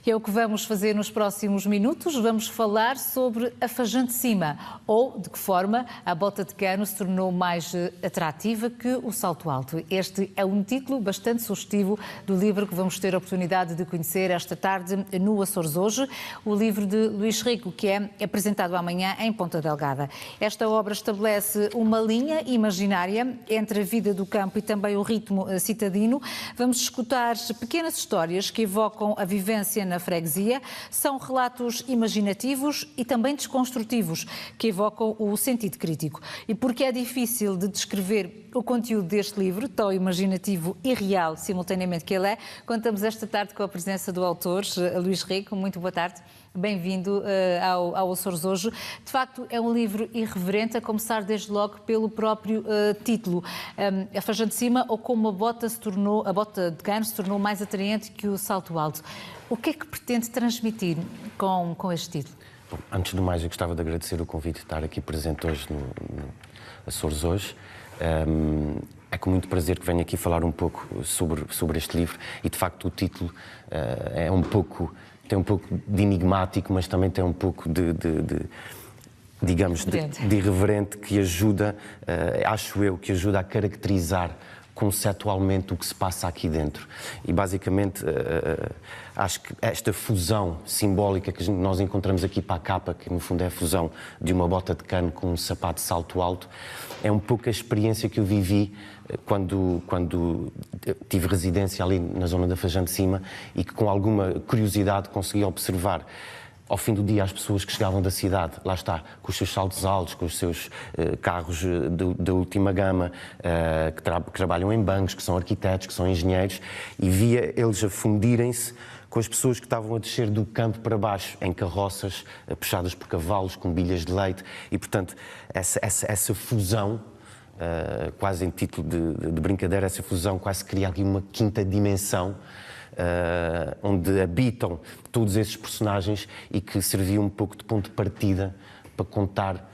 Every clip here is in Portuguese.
que é o que vamos fazer nos próximos minutos. Vamos falar sobre a Fajã de Cima, ou de que forma a bota de cano se tornou mais atrativa que o salto alto. Este é um título bastante sugestivo do livro que vamos ter a oportunidade de conhecer esta tarde no Açores Hoje, o livro de Luís Rico, que é apresentado amanhã em Ponta Delgada. Esta obra estabelece uma linha imaginária entre a vida do campo e também o ritmo citadino. Vamos escutar pequenas histórias que evocam a vivência na freguesia. São relatos imaginativos e também desconstrutivos, que evocam o sentido crítico. E porque é difícil de descrever o conteúdo deste livro, tão imaginativo e real simultaneamente que ele é, contamos esta tarde com a presença do autor, Luís Rico. Muito boa tarde. Bem-vindo ao Açores Hoje. De facto, é um livro irreverente, a começar desde logo pelo próprio título. A Fajã de Cima, ou como a bota de cano se tornou mais atraente que o salto alto. O que é que pretende transmitir com este título? Bom, antes de mais, eu gostava de agradecer o convite de estar aqui presente hoje no Açores Hoje. É com muito prazer que venho aqui falar um pouco sobre este livro e, de facto, o título tem um pouco de enigmático, mas também tem um pouco de irreverente, que ajuda, acho eu, que ajuda a caracterizar conceptualmente o que se passa aqui dentro. E basicamente acho que esta fusão simbólica que nós encontramos aqui para a capa, que no fundo é a fusão de uma bota de cano com um sapato de salto alto, é um pouco a experiência que eu vivi quando tive residência ali na zona da Fajã de Cima e que com alguma curiosidade consegui observar ao fim do dia as pessoas que chegavam da cidade, lá está, com os seus saltos altos, com os seus carros da última gama, que trabalham em bancos, que são arquitetos, que são engenheiros, e via eles a fundirem-se com as pessoas que estavam a descer do campo para baixo, em carroças puxadas por cavalos, com bilhas de leite, e portanto essa fusão, quase em título de brincadeira, essa fusão quase cria aqui uma quinta dimensão, onde habitam todos esses personagens e que servia um pouco de ponto de partida para contar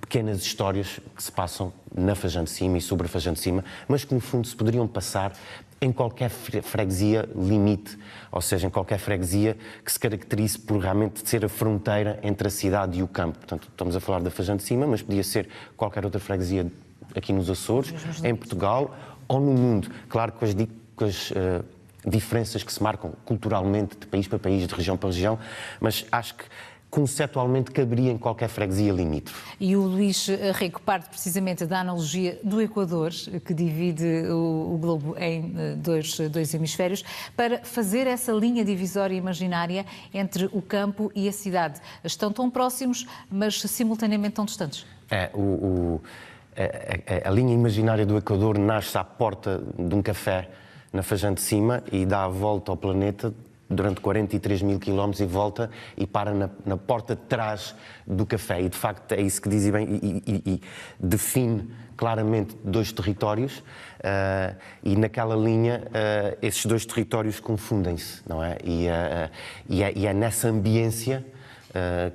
pequenas histórias que se passam na Fajã de Cima e sobre a Fajã de Cima, mas que no fundo se poderiam passar em qualquer freguesia limite, ou seja, em qualquer freguesia que se caracterize por realmente ser a fronteira entre a cidade e o campo. Portanto, estamos a falar da Fajã de Cima, mas podia ser qualquer outra freguesia aqui nos Açores, em Portugal ou no mundo. Claro que com as diferenças que se marcam culturalmente de país para país, de região para região, mas acho que conceptualmente caberia em qualquer freguesia limítrofe. E o Luís Rico parte precisamente da analogia do Equador, que divide o globo em dois hemisférios, para fazer essa linha divisória imaginária entre o campo e a cidade. Estão tão próximos, mas simultaneamente tão distantes. A linha imaginária do Equador nasce à porta de um café na Fajã de Cima e dá a volta ao planeta durante 43 mil quilómetros e volta e para na porta de trás do café. E de facto é isso que diz bem e define claramente dois territórios e naquela linha esses dois territórios confundem-se, não é? E é nessa ambiência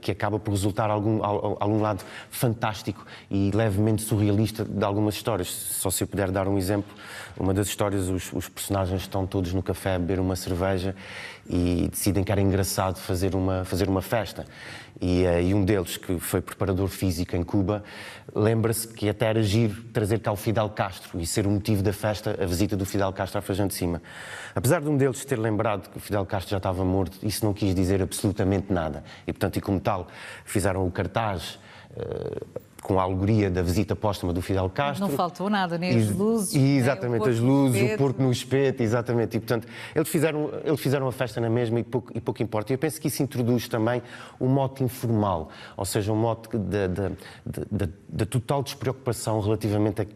que acaba por resultar algum lado fantástico e levemente surrealista de algumas histórias. Só se eu puder dar um exemplo, uma das histórias, os personagens estão todos no café a beber uma cerveja e decidem que era engraçado fazer uma festa. E um deles, que foi preparador físico em Cuba, lembra-se que até era giro trazer cá o Fidel Castro e ser o motivo da festa a visita do Fidel Castro à Fajã de Cima. Apesar de um deles ter lembrado que o Fidel Castro já estava morto, isso não quis dizer absolutamente nada. E, portanto, como tal, fizeram o cartaz com a alegoria da visita póstuma do Fidel Castro. Não faltou nada, nem as luzes. Exatamente, as luzes, o porco no espeto, exatamente. E, portanto, eles fizeram a festa na mesma e pouco importa. E eu penso que isso introduz também um mote informal, ou seja, um mote da total despreocupação relativamente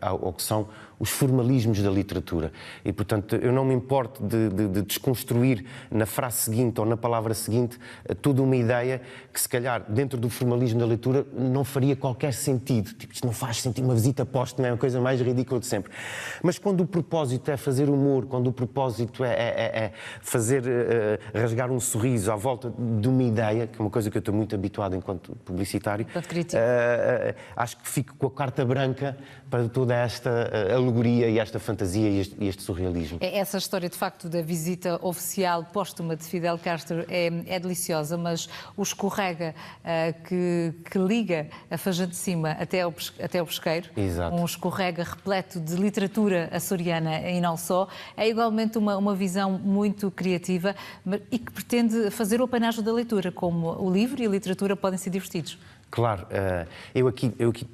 ao que são os formalismos da literatura. E, portanto, eu não me importo de desconstruir na frase seguinte ou na palavra seguinte toda uma ideia que, se calhar, dentro do formalismo da leitura, não faria qualquer sentido. Tipo, isto não faz sentido, uma visita póstuma é a coisa mais ridícula de sempre. Mas quando o propósito é fazer humor, quando o propósito é fazer rasgar um sorriso à volta de uma ideia, que é uma coisa que eu estou muito habituado enquanto publicitário, acho que fico com a carta branca para toda esta alegoria alegoria e esta fantasia e este surrealismo. Essa história, de facto, da visita oficial póstuma de Fidel Castro é deliciosa, mas o escorrega que liga a Fajã de Cima até o pesqueiro, Exato. um escorrega repleto de literatura açoriana e não só, é igualmente uma visão muito criativa e que pretende fazer o apanágio da leitura, como o livro e a literatura podem ser divertidos. Claro, eu aqui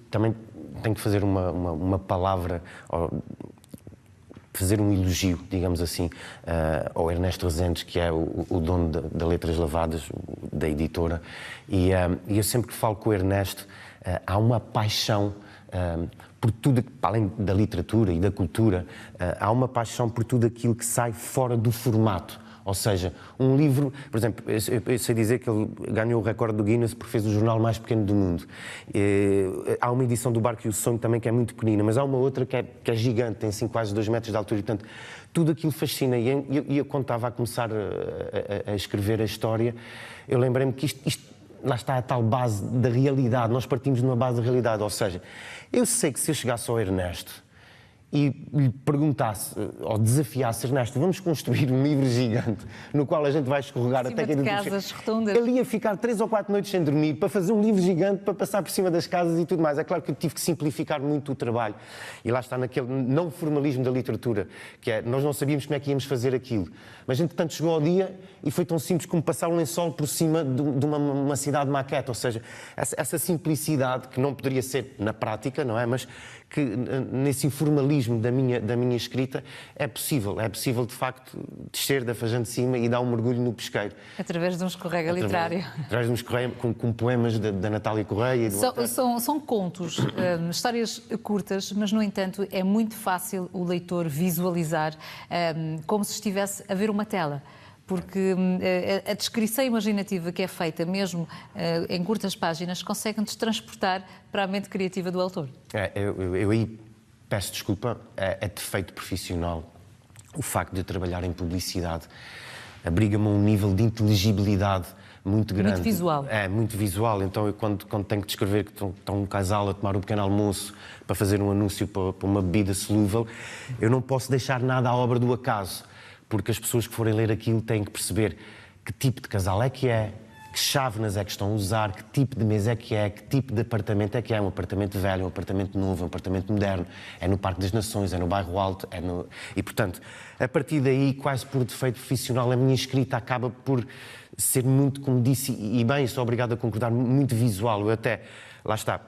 também tenho que fazer uma palavra, fazer um elogio, digamos assim, ao Ernesto Rezendes, que é o dono da Letras Lavadas, da editora, e eu sempre que falo com o Ernesto, há uma paixão por tudo, além da literatura e da cultura, há uma paixão por tudo aquilo que sai fora do formato. Ou seja, um livro, por exemplo, eu sei dizer que ele ganhou o recorde do Guinness porque fez o jornal mais pequeno do mundo. Há uma edição do Barco e o Sonho também que é muito pequenina, mas há uma outra que é gigante, tem assim, quase 2 metros de altura. E, portanto, tudo aquilo fascina. E eu quando estava a começar a escrever a história, eu lembrei-me que isto lá está a tal base da realidade. Nós partimos de uma base da realidade. Ou seja, eu sei que se eu chegasse ao Ernesto e lhe perguntasse, ou desafiasse, Ernesto, vamos construir um livro gigante no qual a gente vai escorregar até que... de casas rotundas. Ele ia ficar 3 ou 4 noites sem dormir para fazer um livro gigante, para passar por cima das casas e tudo mais. É claro que eu tive que simplificar muito o trabalho. E lá está naquele não formalismo da literatura, que é, nós não sabíamos como é que íamos fazer aquilo. Mas, entretanto, chegou ao dia e foi tão simples como passar um lençol por cima de uma cidade maquete. Ou seja, essa simplicidade, que não poderia ser na prática, não é? Mas que nesse informalismo da minha escrita é possível de facto descer da Fajã de Cima e dar um mergulho no pesqueiro. Através de um escorrega literário. Através de um escorrega com poemas da Natália Correia. São contos, histórias curtas, mas no entanto é muito fácil o leitor visualizar como se estivesse a ver uma tela. Porque a descrição imaginativa que é feita mesmo em curtas páginas consegue-nos transportar para a mente criativa do autor. Eu aí peço desculpa, é defeito profissional. O facto de eu trabalhar em publicidade abriga-me a um nível de inteligibilidade muito grande. Muito visual. É, muito visual. Então, eu, quando tenho que descrever que está um casal a tomar um pequeno almoço para fazer um anúncio para uma bebida solúvel, eu não posso deixar nada à obra do acaso. Porque as pessoas que forem ler aquilo têm que perceber que tipo de casal é, que chávenas é que estão a usar, que tipo de mesa é, que tipo de apartamento é, um apartamento velho, um apartamento novo, um apartamento moderno, é no Parque das Nações, é no Bairro Alto, E, portanto, a partir daí, quase por defeito profissional, a minha escrita acaba por ser muito, como disse, e bem, sou obrigado a concordar, muito visual. Eu até, lá está,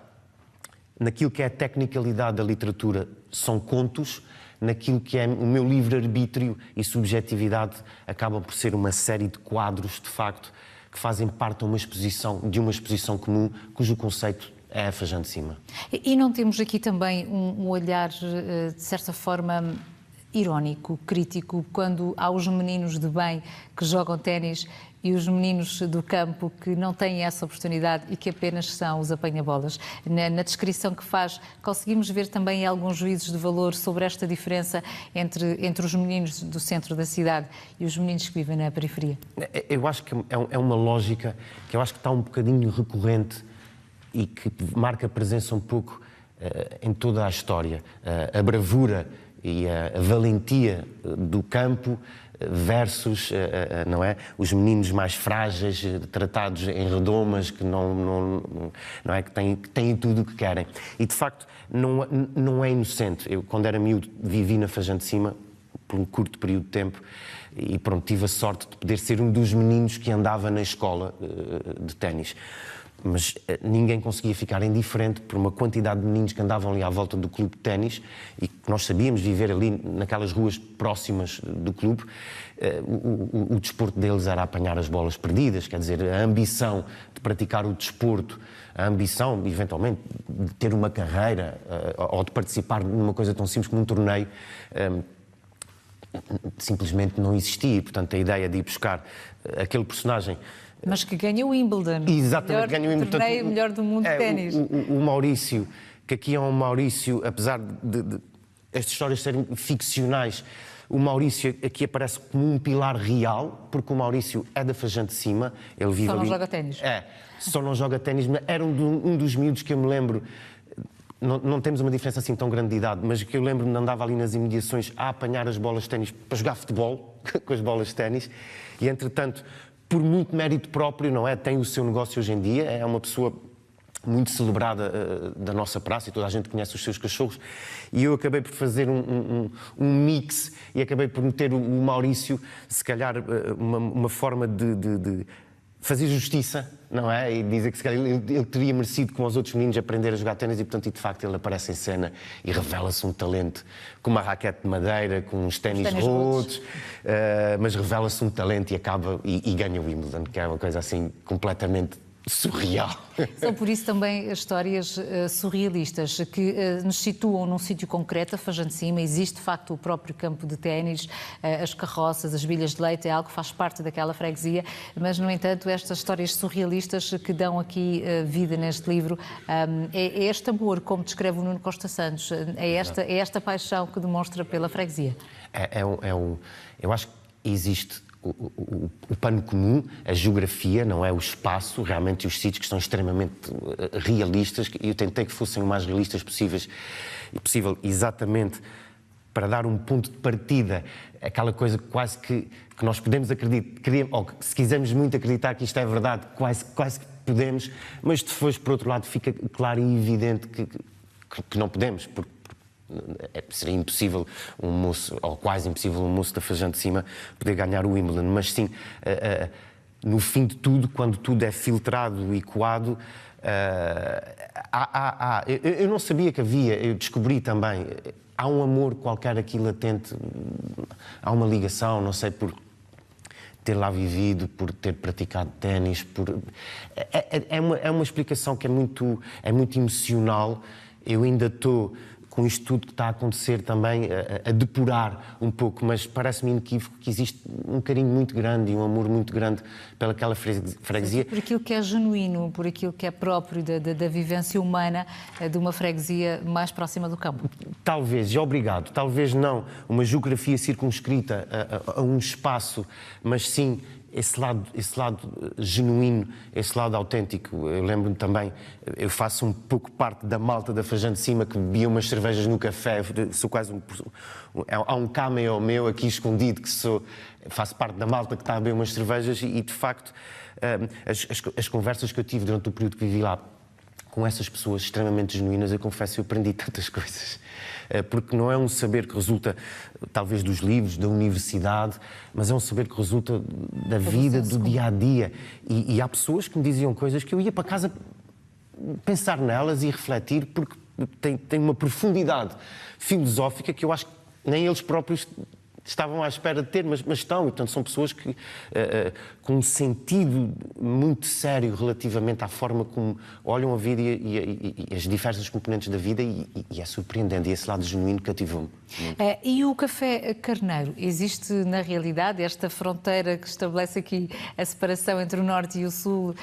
naquilo que é a tecnicalidade da literatura, são contos. Naquilo que é o meu livre-arbítrio e subjetividade, acabam por ser uma série de quadros, de facto, que fazem parte de uma exposição comum, cujo conceito é a Fajã de Cima. E não temos aqui também um olhar, de certa forma, irónico, crítico, quando há os meninos de bem que jogam ténis e os meninos do campo que não têm essa oportunidade e que apenas são os apanha-bolas. Na descrição que faz, conseguimos ver também alguns juízos de valor sobre esta diferença entre os meninos do centro da cidade e os meninos que vivem na periferia? Eu acho que é uma lógica que eu acho que está um bocadinho recorrente e que marca presença um pouco em toda a história. A bravura e a valentia do campo versus, não é, os meninos mais frágeis, tratados em redomas, que não é, que têm tudo o que querem. E, de facto, não é inocente. Eu, quando era miúdo, vivi na Fajã de Cima por um curto período de tempo e, pronto, tive a sorte de poder ser um dos meninos que andava na escola de ténis. Mas ninguém conseguia ficar indiferente por uma quantidade de meninos que andavam ali à volta do clube de ténis e que nós sabíamos viver ali naquelas ruas próximas do clube. O desporto deles era apanhar as bolas perdidas, quer dizer, a ambição de praticar o desporto, a ambição, eventualmente, de ter uma carreira ou de participar numa coisa tão simples como um torneio, simplesmente não existia. Portanto, a ideia de ir buscar aquele personagem... Mas que ganha o Wimbledon. Exatamente, ganha o Wimbledon. Torneio melhor do mundo de ténis. O Maurício, que aqui é um Maurício, apesar de estas histórias serem ficcionais, o Maurício aqui aparece como um pilar real, porque o Maurício é da Fajã de Cima. Ele vive só ali. Não joga ténis. Só não joga ténis. Era um dos miúdos que eu me lembro não temos uma diferença assim tão grande de idade, mas que eu lembro-me de andava ali nas imediações a apanhar as bolas de ténis para jogar futebol com as bolas de ténis e, entretanto, por muito mérito próprio, não é? Tem o seu negócio hoje em dia, é uma pessoa muito celebrada da nossa praça e toda a gente conhece os seus cachorros, e eu acabei por fazer um mix e acabei por meter o Maurício, se calhar uma forma de fazer justiça, não é? E dizer que se calhar ele teria merecido, como os outros meninos, aprender a jogar ténis, e portanto, e de facto, ele aparece em cena e revela-se um talento com uma raquete de madeira, com uns ténis rotos, mas revela-se um talento e acaba e ganha o Wimbledon, que é uma coisa assim completamente surreal. São por isso também histórias surrealistas que nos situam num sítio concreto, a Fajã de Cima. Existe de facto o próprio campo de ténis, as carroças, as bilhas de leite, é algo que faz parte daquela freguesia, mas no entanto estas histórias surrealistas que dão aqui vida neste livro, é este amor, como descreve o Nuno Costa Santos, é esta paixão que demonstra pela freguesia. Eu acho que existe o pano comum, a geografia, não é? O espaço, realmente os sítios que são extremamente realistas, e eu tentei que fossem o mais realistas possível, exatamente para dar um ponto de partida, aquela coisa quase que nós podemos acreditar, ou que, se quisermos muito acreditar que isto é verdade, quase que podemos, mas depois, por outro lado, fica claro e evidente que não podemos, porque seria impossível um moço, ou quase impossível um moço da Fajã de Cima poder ganhar o Wimbledon, mas sim, no fim de tudo, quando tudo é filtrado e coado, eu não sabia que havia, eu descobri também, há um amor qualquer aqui latente, há uma ligação, não sei, por ter lá vivido, por ter praticado ténis, é uma explicação que é muito emocional. Eu ainda estou com isto tudo que está a acontecer também, a depurar um pouco, mas parece-me inequívoco que existe um carinho muito grande e um amor muito grande pelaquela freguesia. Por aquilo que é genuíno, por aquilo que é próprio da vivência humana de uma freguesia mais próxima do campo. Talvez, e obrigado, talvez não uma geografia circunscrita a um espaço, mas sim esse lado genuíno, esse lado autêntico. Eu lembro-me também, eu faço um pouco parte da malta da Fajã de Cima que bebia umas cervejas no café, sou quase há um cameo meu aqui escondido que faço parte da malta que está a beber umas cervejas e de facto as conversas que eu tive durante o período que vivi lá com essas pessoas extremamente genuínas, eu confesso, eu aprendi tantas coisas. Porque não é um saber que resulta, talvez, dos livros, da universidade, mas é um saber que resulta da vida, do dia-a-dia. E há pessoas que me diziam coisas que eu ia para casa pensar nelas e refletir, porque tem uma profundidade filosófica que eu acho que nem eles próprios estavam à espera de ter, mas estão. E, portanto, são pessoas que, com um sentido muito sério relativamente à forma como olham a vida e as diversas componentes da vida, e é surpreendente. E esse lado genuíno cativou-me. E o café carneiro? Existe, na realidade, esta fronteira que estabelece aqui a separação entre o norte e o sul?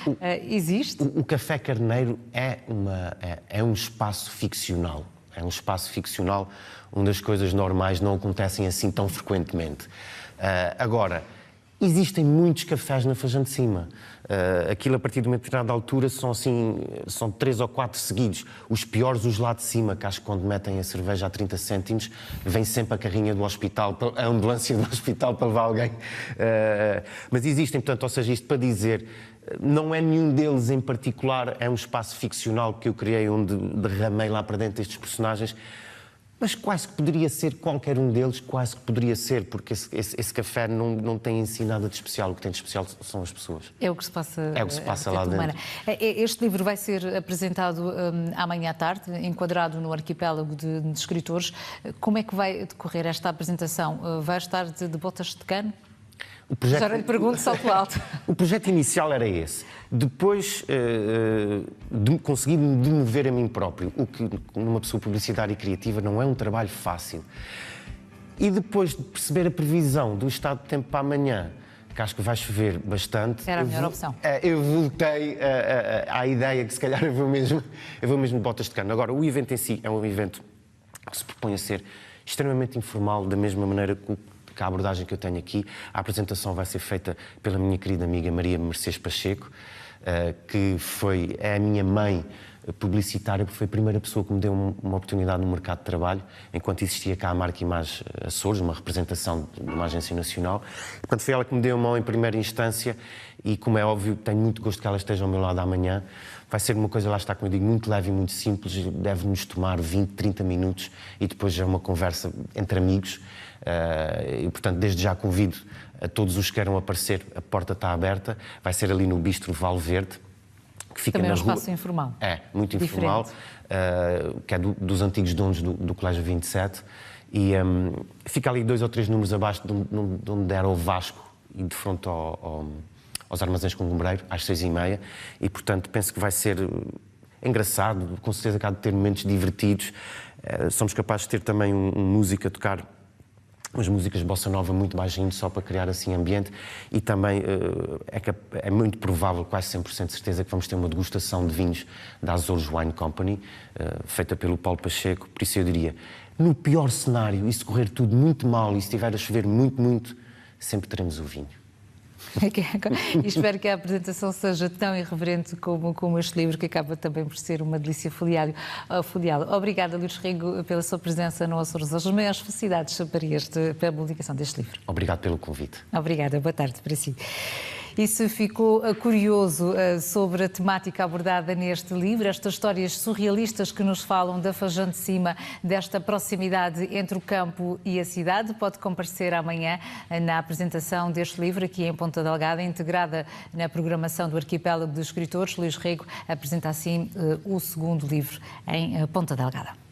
Existe? O café carneiro é um espaço ficcional. É um espaço ficcional onde as coisas normais não acontecem assim tão frequentemente. Agora, existem muitos cafés na Fajã de Cima. Aquilo, a partir de uma determinada altura, são 3 ou 4 seguidos. Os piores, os lá de cima, que acho que quando metem a cerveja a 30 cêntimos, vem sempre a carrinha do hospital, a ambulância do hospital para levar alguém. Mas existem, portanto, ou seja, isto para dizer, não é nenhum deles em particular, é um espaço ficcional que eu criei, onde derramei lá para dentro estes personagens, mas quase que poderia ser qualquer um deles, quase que poderia ser, porque esse café não tem em si nada de especial. O que tem de especial são as pessoas. É o que se passa lá dentro. Este livro vai ser apresentado amanhã à tarde, enquadrado no arquipélago de escritores. Como é que vai decorrer esta apresentação? Vai estar de botas de cano? Já lhe pergunto, salto alto. O projeto inicial era esse. Depois consegui me demover a mim próprio, o que numa pessoa publicitária e criativa não é um trabalho fácil. E depois de perceber a previsão do estado de tempo para amanhã, que acho que vai chover bastante... Era a melhor opção. Eu voltei à ideia que se calhar eu vou mesmo de botas de cano. Agora, o evento em si é um evento que se propõe a ser extremamente informal, da mesma maneira que a abordagem que eu tenho aqui. A apresentação vai ser feita pela minha querida amiga Maria Mercedes Pacheco, que é a minha mãe publicitária, porque foi a primeira pessoa que me deu uma oportunidade no mercado de trabalho, enquanto existia cá a marca Image Açores, uma representação de uma agência nacional. Portanto, foi ela que me deu a mão em primeira instância e, como é óbvio, tenho muito gosto que ela esteja ao meu lado amanhã. Vai ser uma coisa, lá está, como eu digo, muito leve e muito simples, deve-nos tomar 20, 30 minutos e depois já uma conversa entre amigos. E, portanto, desde já convido a todos os que queiram aparecer, a porta está aberta, vai ser ali no Bistro Vale Verde, que fica também na é um rua. espaço informal. É, muito informal, que é dos antigos donos do Colégio 27, e fica ali 2 ou 3 números abaixo de onde era o Vasco e de frente aos Armazéns Conglomereiro, às 6h30, e portanto penso que vai ser engraçado, com certeza que há de ter momentos divertidos. Somos capazes de ter também um músico a tocar umas músicas de bossa nova muito baixinho, só para criar assim ambiente, e também é muito provável, quase 100% de certeza, que vamos ter uma degustação de vinhos da Azores Wine Company, feita pelo Paulo Pacheco. Por isso eu diria, no pior cenário, e se correr tudo muito mal e se estiver a chover muito, sempre teremos o vinho. E espero que a apresentação seja tão irreverente como este livro, que acaba também por ser uma delícia folheá-lo. Obrigada, Luís Rego, pela sua presença no Açores. As maiores felicidades para a publicação deste livro. Obrigado pelo convite. Obrigada, boa tarde para si. E se ficou curioso sobre a temática abordada neste livro, estas histórias surrealistas que nos falam da Fajã de Cima, desta proximidade entre o campo e a cidade, pode comparecer amanhã na apresentação deste livro aqui em Ponta Delgada, integrada na programação do Arquipélago de Escritores. Luís Rego apresenta assim o segundo livro em Ponta Delgada.